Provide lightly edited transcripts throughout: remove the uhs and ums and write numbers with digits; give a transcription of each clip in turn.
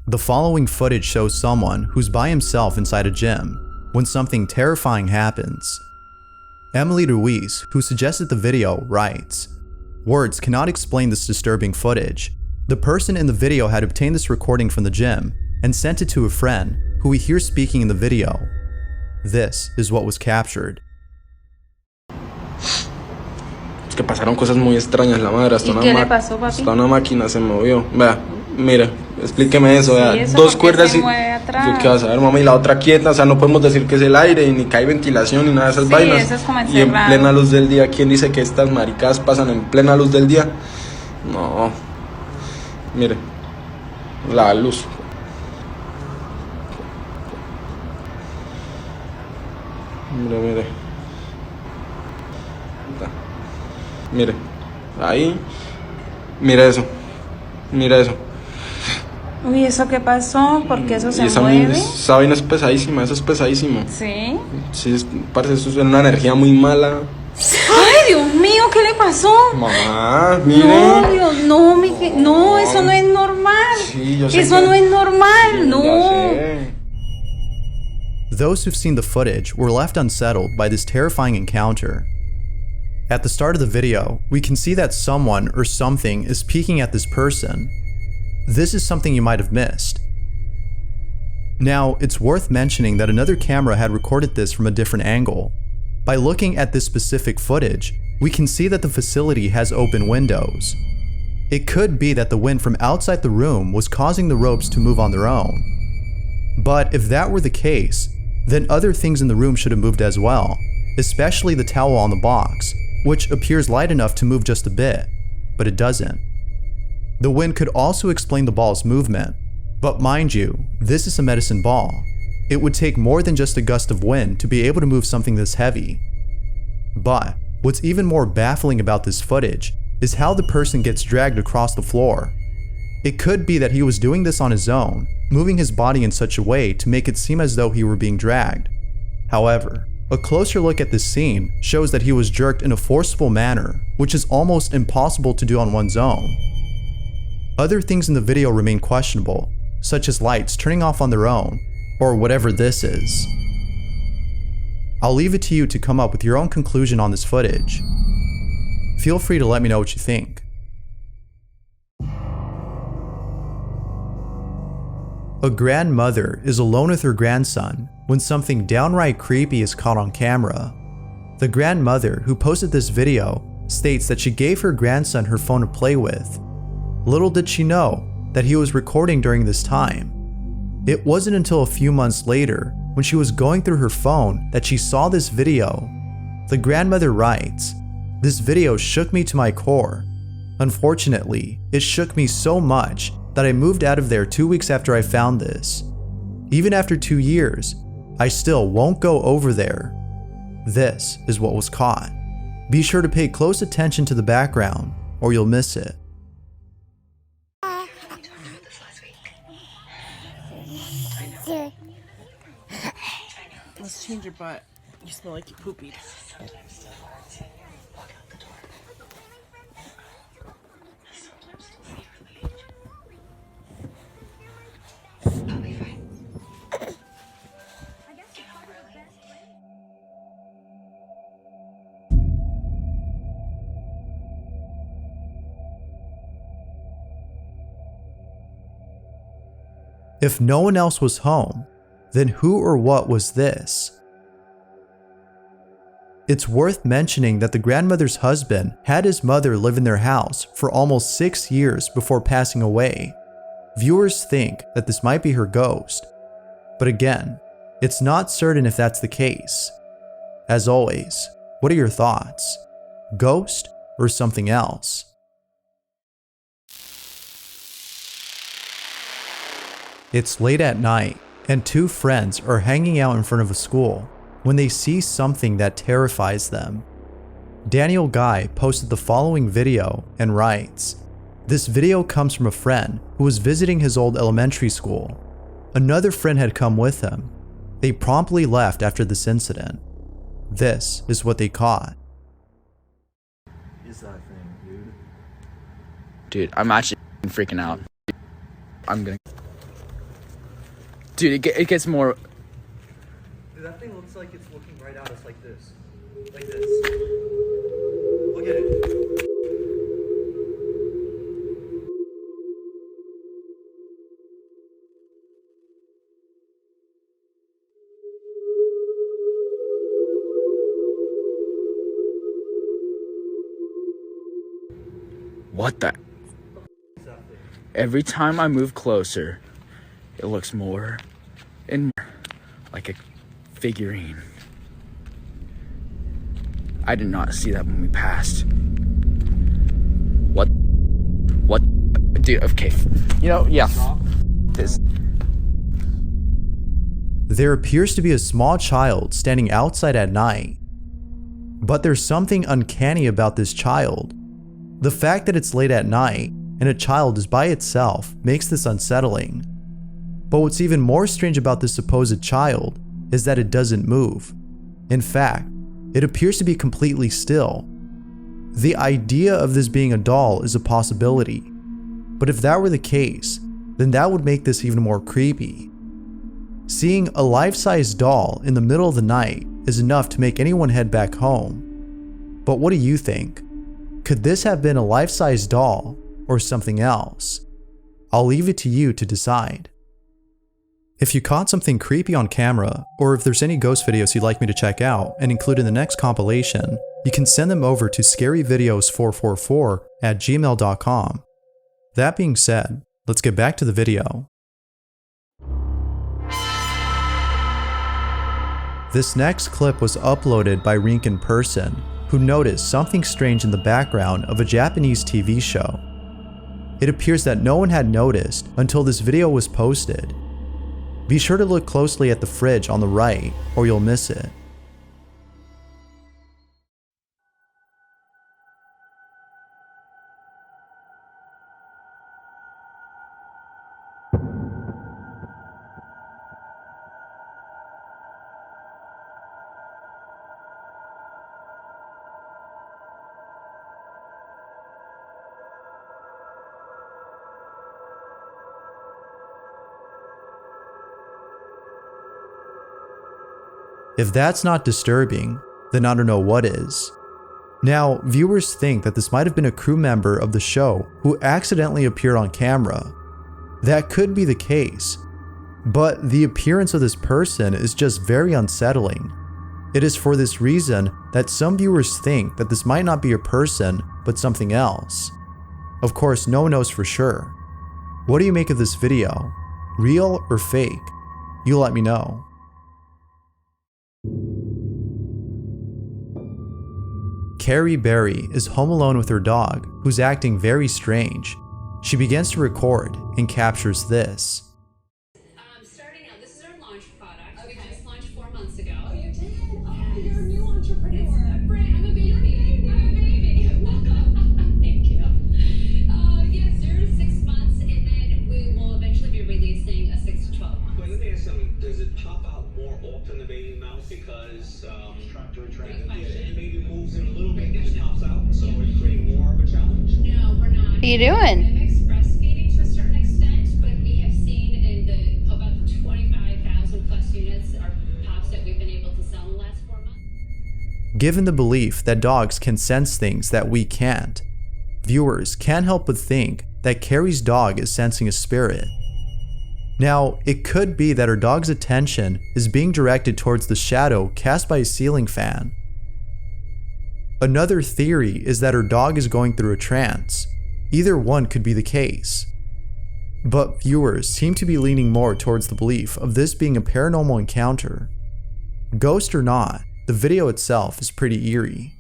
The following footage shows someone who's by himself inside a gym when something terrifying happens. Emily Ruiz, who suggested the video, writes, "Words cannot explain this disturbing footage. The person in the video had obtained this recording from the gym and sent it to a friend who we hear speaking in the video. This is what was captured." Es que pasaron cosas muy extrañas, la madre. Hasta ¿Y qué le pasó, papi? Hasta una máquina se movió. Vea, mire, explíqueme eso. Vea, Sí, eso dos porque cuerdas se y. mueve atrás. ¿Qué vas a ver, mamá? Y la otra quieta. O sea, no podemos decir que es el aire, ni que hay ventilación, ni nada de esas vainas. Eso es como y en encerrado. plena luz del día, ¿quién dice que estas maricadas pasan en plena luz del día? No. Mire, la luz. Mire. Mire, ahí. Mira eso. Uy, ¿eso qué pasó? ¿Por qué eso se esa mueve? Esa vaina es pesadísima, eso es pesadísimo. ¿Sí? Sí, parece eso es una energía muy mala. ¡Ay, Dios mío! ¿Qué le pasó? Mamá, mire. No, Dios, no, eso no es normal. Sí, yo sé eso que... no es normal, sí, no. ya sé. Those who've seen the footage were left unsettled by this terrifying encounter. At the start of the video, we can see that someone or something is peeking at this person. This is something you might have missed. Now, it's worth mentioning that another camera had recorded this from a different angle. By looking at this specific footage, we can see that the facility has open windows. It could be that the wind from outside the room was causing the ropes to move on their own. But if that were the case, then other things in the room should have moved as well, especially the towel on the box, which appears light enough to move just a bit, but it doesn't. The wind could also explain the ball's movement, but mind you, this is a medicine ball. It would take more than just a gust of wind to be able to move something this heavy. But what's even more baffling about this footage is how the person gets dragged across the floor. It could be that he was doing this on his own, moving his body in such a way to make it seem as though he were being dragged. However, a closer look at this scene shows that he was jerked in a forceful manner, which is almost impossible to do on one's own. Other things in the video remain questionable, such as lights turning off on their own, or whatever this is. I'll leave it to you to come up with your own conclusion on this footage. Feel free to let me know what you think. A grandmother is alone with her grandson when something downright creepy is caught on camera. The grandmother who posted this video states that she gave her grandson her phone to play with. Little did she know that he was recording during this time. It wasn't until a few months later, when she was going through her phone, that she saw this video. The grandmother writes, "This video shook me to my core. Unfortunately, it shook me so much that I moved out of there 2 weeks after I found this. Even after 2 years, I still won't go over there. This is what was caught. Be sure to pay close attention to the background or you'll miss it." Let's change your butt. You smell like you poopied. If no one else was home, then who or what was this? It's worth mentioning that the grandmother's husband had his mother live in their house for almost 6 years before passing away. Viewers think that this might be her ghost, but again, it's not certain if that's the case. As always, what are your thoughts? Ghost or something else? It's late at night, and 2 friends are hanging out in front of a school when they see something that terrifies them. Daniel Guy posted the following video and writes, "This video comes from a friend who was visiting his old elementary school. Another friend had come with him. They promptly left after this incident. This is what they caught." Is that thing, dude? Dude, I'm actually freaking out. I'm gonna... Dude, it gets more. Dude, that thing looks like it's looking right at us like this. Like this. Look at it. What the? Every time I move closer, it looks more and more like a figurine. I did not see that when we passed. What? Dude, okay. You know, yeah. This. There appears to be a small child standing outside at night. But there's something uncanny about this child. The fact that it's late at night and a child is by itself makes this unsettling. But what's even more strange about this supposed child is that it doesn't move. In fact, it appears to be completely still. The idea of this being a doll is a possibility, but if that were the case, then that would make this even more creepy. Seeing a life-size doll in the middle of the night is enough to make anyone head back home. But what do you think? Could this have been a life-size doll or something else? I'll leave it to you to decide. If you caught something creepy on camera, or if there's any ghost videos you'd like me to check out and include in the next compilation, you can send them over to scaryvideos444@gmail.com. That being said, let's get back to the video. This next clip was uploaded by Rink in Person, who noticed something strange in the background of a Japanese TV show. It appears that no one had noticed until this video was posted. Be sure to look closely at the fridge on the right, or you'll miss it. If that's not disturbing, then I don't know what is. Now, viewers think that this might have been a crew member of the show who accidentally appeared on camera. That could be the case, but the appearance of this person is just very unsettling. It is for this reason that some viewers think that this might not be a person, but something else. Of course, no one knows for sure. What do you make of this video? Real or fake? You let me know. Carrie Berry is home alone with her dog, who's acting very strange. She begins to record and captures this. Starting out, this is our launch product. We just launched 4 months ago. Oh, you did? Oh, you're a new entrepreneur. I'm a baby. I'm a baby. Welcome. Thank you. Yeah, 0 to 6 months, and then we will eventually be releasing a 6 to 12 months. But let me ask something. Does it pop out more often the baby mouth because it maybe moves in a little bit and it pops out, so it creates more of a challenge? No, we're not. What are you doing? Mimics breastfeeding to a certain extent, but we have seen in the about 25,000 plus units are pops that we've been able to sell in the last 4 months. Given the belief that dogs can sense things that we can't, viewers can't help but think that Carrie's dog is sensing a spirit. Now, it could be that her dog's attention is being directed towards the shadow cast by a ceiling fan. Another theory is that her dog is going through a trance. Either one could be the case. But viewers seem to be leaning more towards the belief of this being a paranormal encounter. Ghost or not, the video itself is pretty eerie.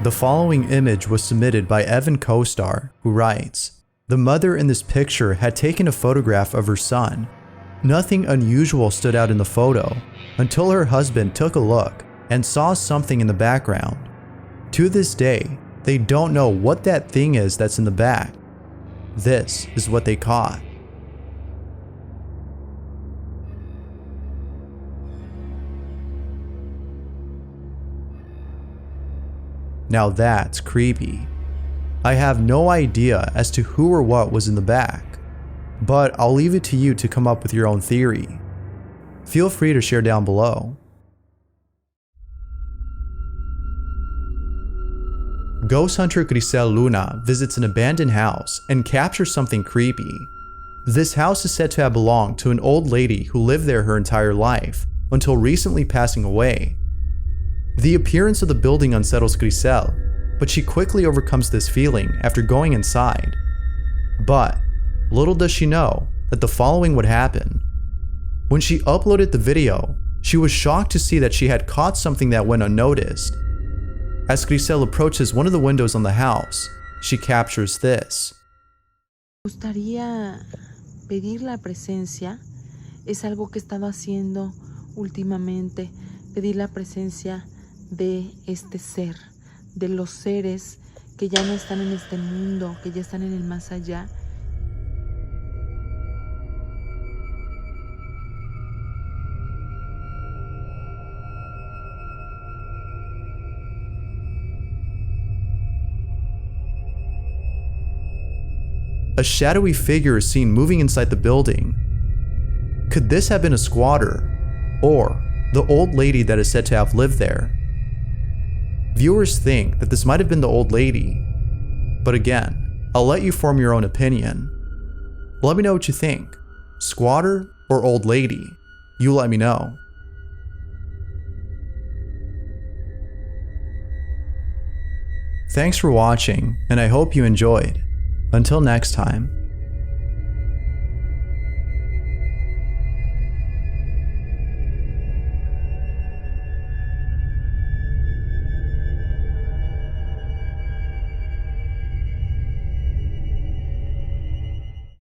The following image was submitted by Evan Kostar, who writes, "The mother in this picture had taken a photograph of her son. Nothing unusual stood out in the photo until her husband took a look and saw something in the background. To this day, they don't know what that thing is that's in the back. This is what they caught." Now that's creepy. I have no idea as to who or what was in the back, but I'll leave it to you to come up with your own theory. Feel free to share down below. Ghost hunter Grisel Luna visits an abandoned house and captures something creepy. This house is said to have belonged to an old lady who lived there her entire life, until recently passing away. The appearance of the building unsettles Grisel, but she quickly overcomes this feeling after going inside. But little does she know that the following would happen. When she uploaded the video, she was shocked to see that she had caught something that went unnoticed. As Grisel approaches one of the windows on the house, she captures this. Me gustaría pedir la presencia. Es algo que he estado haciendo últimamente. Pedir la presencia de este ser, de los seres que ya no están en este mundo, que ya están en el más allá. A shadowy figure is seen moving inside the building. Could this have been a squatter, or the old lady that is said to have lived there? Viewers think that this might have been the old lady, but again, I'll let you form your own opinion. Let me know what you think. Squatter or old lady? You let me know. Thanks for watching, and I hope you enjoyed. Until next time.